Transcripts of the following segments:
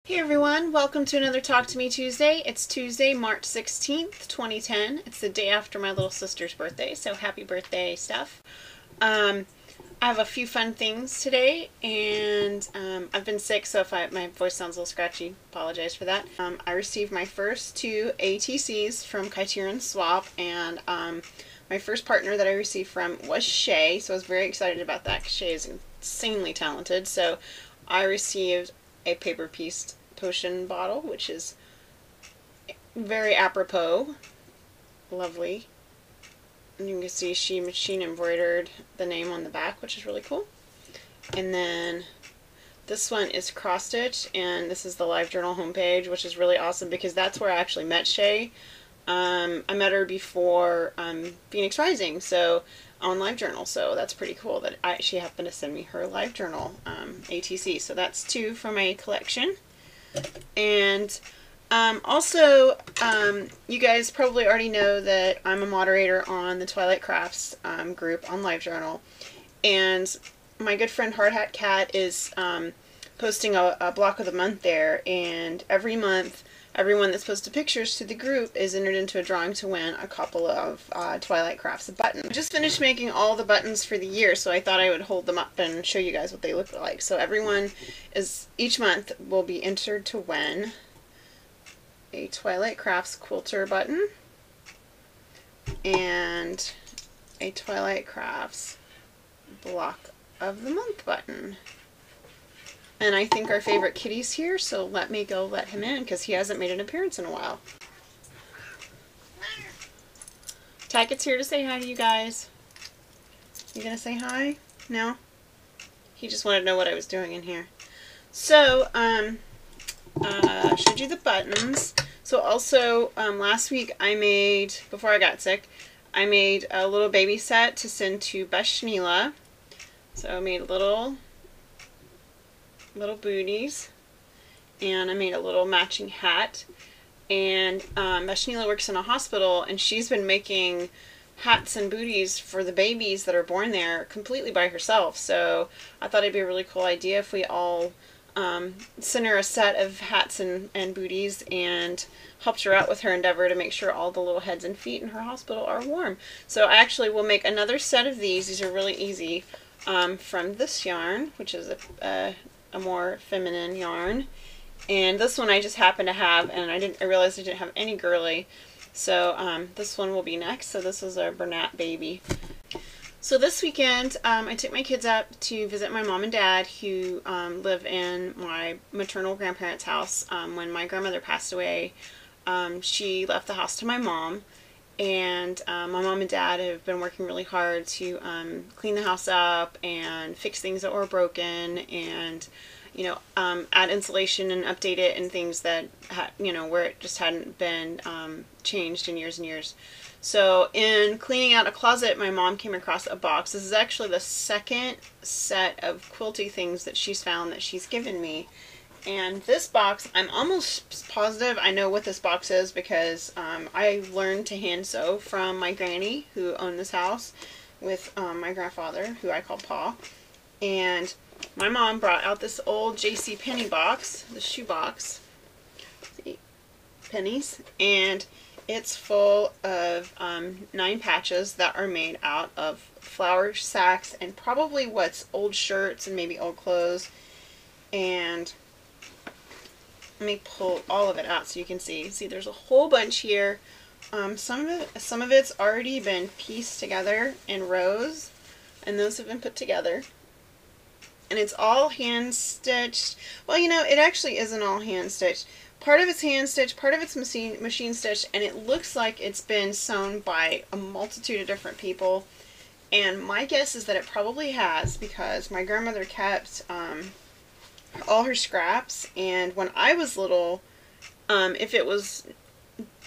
Hey everyone, welcome to another Talk to Me Tuesday. It's Tuesday, March 16th, 2010. It's the day after my little sister's birthday, so happy birthday stuff. I have a few fun things today, and I've been sick, so if my voice sounds a little scratchy, apologize for that. I received my first two ATCs from Criterion Swap, and my first partner that I received from was Shay, so I was very excited about that because Shay is insanely talented. So I received a paper pieced potion bottle, which is very apropos, lovely. And you can see she machine embroidered the name on the back, which is really cool. And then this one is cross stitch, and this is the LiveJournal homepage, which is really awesome because that's where I actually met Shay. I met her before Phoenix Rising, so on LiveJournal, so that's pretty cool that she happened to send me her LiveJournal ATC. So that's two for my collection. And also, you guys probably already know that I'm a moderator on the Twilight Crafts group on LiveJournal, and my good friend Hard Hat Cat is posting a block of the month there, and every month everyone that's posted pictures to the group is entered into a drawing to win a couple of Twilight Crafts buttons. I just finished making all the buttons for the year, so I thought I would hold them up and show you guys what they look like. So everyone each month will be entered to win a Twilight Crafts quilter button and a Twilight Crafts block of the month button. And I think our favorite kitty's here, so let me go let him in because he hasn't made an appearance in a while. Tyket's here to say hi to you guys. You gonna say hi? No? He just wanted to know what I was doing in here. So, I showed you the buttons. So also, last week I made, before I got sick, I made a little baby set to send to Mila. So I made little booties, and I made a little matching hat. And Mila works in a hospital, and she's been making hats and booties for the babies that are born there completely by herself. So I thought it'd be a really cool idea if we all sent her a set of hats and booties and helped her out with her endeavor to make sure all the little heads and feet in her hospital are warm. So I actually will make another set of these. These are really easy, from this yarn, which is a more feminine yarn, and this one I just happen to have, and I realized I didn't have any girly, so this one will be next. So this is a Bernat baby. So this weekend I took my kids up to visit my mom and dad, who live in my maternal grandparents' house. When my grandmother passed away, she left the house to my mom, and my mom and dad have been working really hard to clean the house up and fix things that were broken, and add insulation and update it and things that where it just hadn't been changed in years and years. So in cleaning out a closet, my mom came across a box. This is actually the second set of quilty things that she's found that she's given me. And this box, I'm almost positive I know what this box is because I learned to hand sew from my granny who owned this house with my grandfather, who I call Pa. And my mom brought out this old J.C. Penney box, the shoe box, see, pennies, and it's full of 9 patches that are made out of flour sacks and probably what's old shirts and maybe old clothes. And let me pull all of it out so you can see. See, there's a whole bunch here. Some of it's already been pieced together in rows, and those have been put together. And it's all hand stitched. Well, it actually isn't all hand stitched. Part of it's hand stitched, part of it's machine stitched, and it looks like it's been sewn by a multitude of different people. And my guess is that it probably has, because my grandmother kept all her scraps, and when I was little, if it was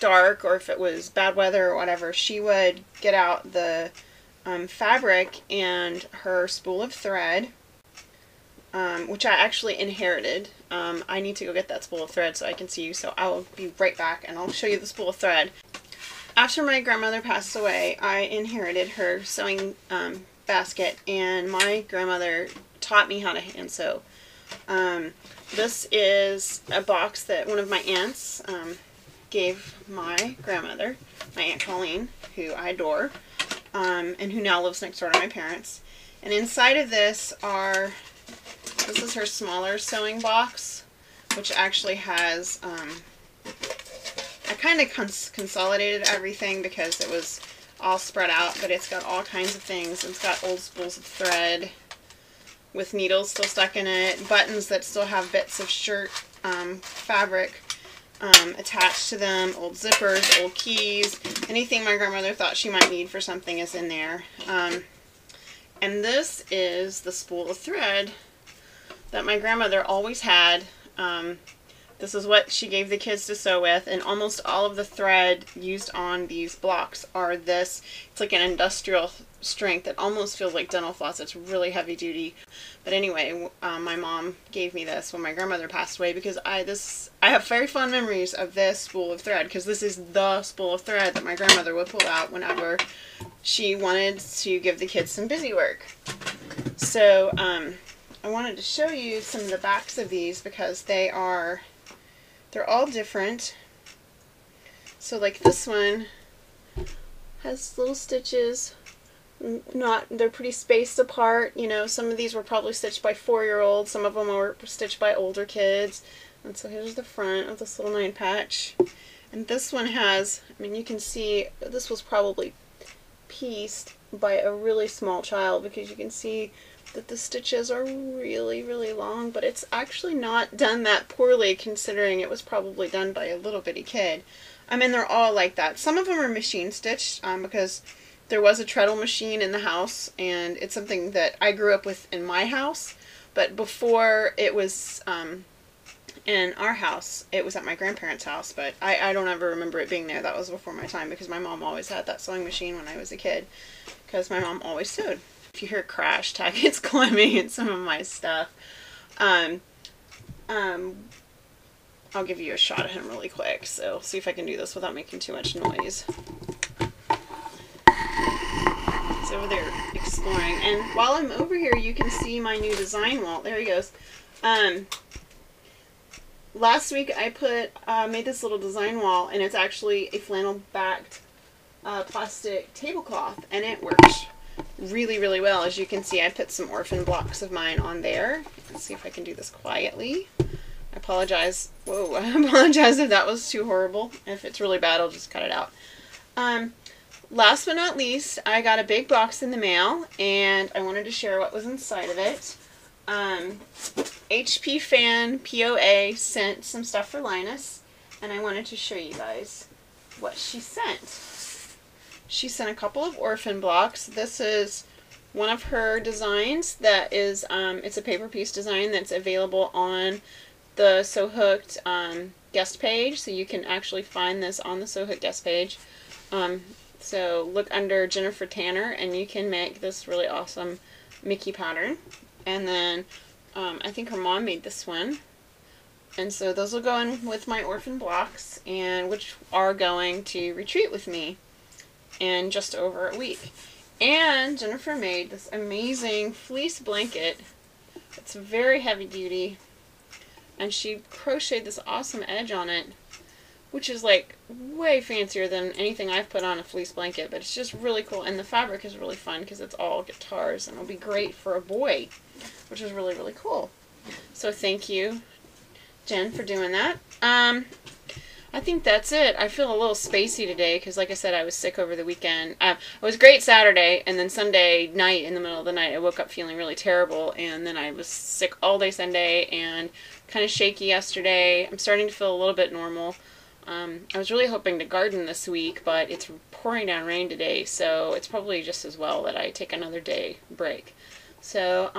dark or if it was bad weather or whatever, she would get out the fabric and her spool of thread, which I actually inherited. I need to go get that spool of thread so I can see you, so I will be right back and I'll show you the spool of thread. After my grandmother passed away, I inherited her sewing basket, and my grandmother taught me how to hand sew. This is a box that one of my aunts gave my grandmother, my Aunt Colleen, who I adore, and who now lives next door to my parents. And inside of this is her smaller sewing box, which actually has, I kind of consolidated everything because it was all spread out, but it's got all kinds of things. It's got old spools of thread with needles still stuck in it, buttons that still have bits of shirt fabric attached to them, old zippers, old keys, anything my grandmother thought she might need for something is in there. And this is the spool of thread that my grandmother always had. This is what she gave the kids to sew with, and almost all of the thread used on these blocks are this. It's like an industrial strength. It almost feels like dental floss. It's really heavy duty. But anyway, my mom gave me this when my grandmother passed away because I have very fond memories of this spool of thread, because this is the spool of thread that my grandmother would pull out whenever she wanted to give the kids some busy work. So I wanted to show you some of the backs of these because they're all different. So like this one has little stitches. They're pretty spaced apart. You know, some of these were probably stitched by 4-year-olds. Some of them were stitched by older kids. And so here's the front of this little 9 patch. And this one has, I mean, you can see this was probably pieced by a really small child because you can see that the stitches are really, really long, but it's actually not done that poorly considering it was probably done by a little bitty kid. I mean, they're all like that. Some of them are machine stitched because there was a treadle machine in the house, and it's something that I grew up with in my house, but before it was in our house, it was at my grandparents' house, but I don't ever remember it being there. That was before my time because my mom always had that sewing machine when I was a kid because my mom always sewed. If you hear crash, Tackett's climbing in some of my stuff. I'll give you a shot of him really quick, so see if I can do this without making too much noise. He's over there exploring, and while I'm over here you can see my new design wall. There he goes. Last week I made this little design wall, and it's actually a flannel backed plastic tablecloth, and it works really, really well. As you can see, I put some Orphan Blocks of mine on there. Let's see if I can do this quietly. I apologize. Whoa, I apologize if that was too horrible. If it's really bad, I'll just cut it out. Last but not least, I got a big box in the mail, and I wanted to share what was inside of it. HP Fan POA sent some stuff for Linus, and I wanted to show you guys what she sent. She sent a couple of Orphan Blocks. This is one of her designs that is, it's a paper piece design that's available on the Sewhooked guest page, so you can actually find this on the Sewhooked guest page. So look under Jennifer Tanner and you can make this really awesome Mickey pattern. And then I think her mom made this one. And so those will go in with my Orphan Blocks, and which are going to retreat with me in just over a week. And Jennifer made this amazing fleece blanket. It's very heavy duty, and she crocheted this awesome edge on it, which is like way fancier than anything I've put on a fleece blanket, but it's just really cool. And the fabric is really fun because it's all guitars, and it'll be great for a boy, which is really, really cool. So thank you, Jen, for doing that. I think that's it. I feel a little spacey today because, like I said, I was sick over the weekend. It was great Saturday, and then Sunday night, in the middle of the night, I woke up feeling really terrible, and then I was sick all day Sunday and kind of shaky yesterday. I'm starting to feel a little bit normal. I was really hoping to garden this week, but it's pouring down rain today, so it's probably just as well that I take another day break. So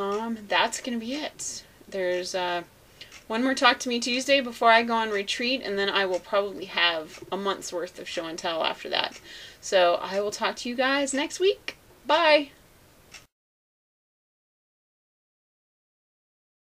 that's going to be it. There's one more Talk to Me Tuesday before I go on retreat, and then I will probably have a month's worth of show and tell after that. So I will talk to you guys next week. Bye!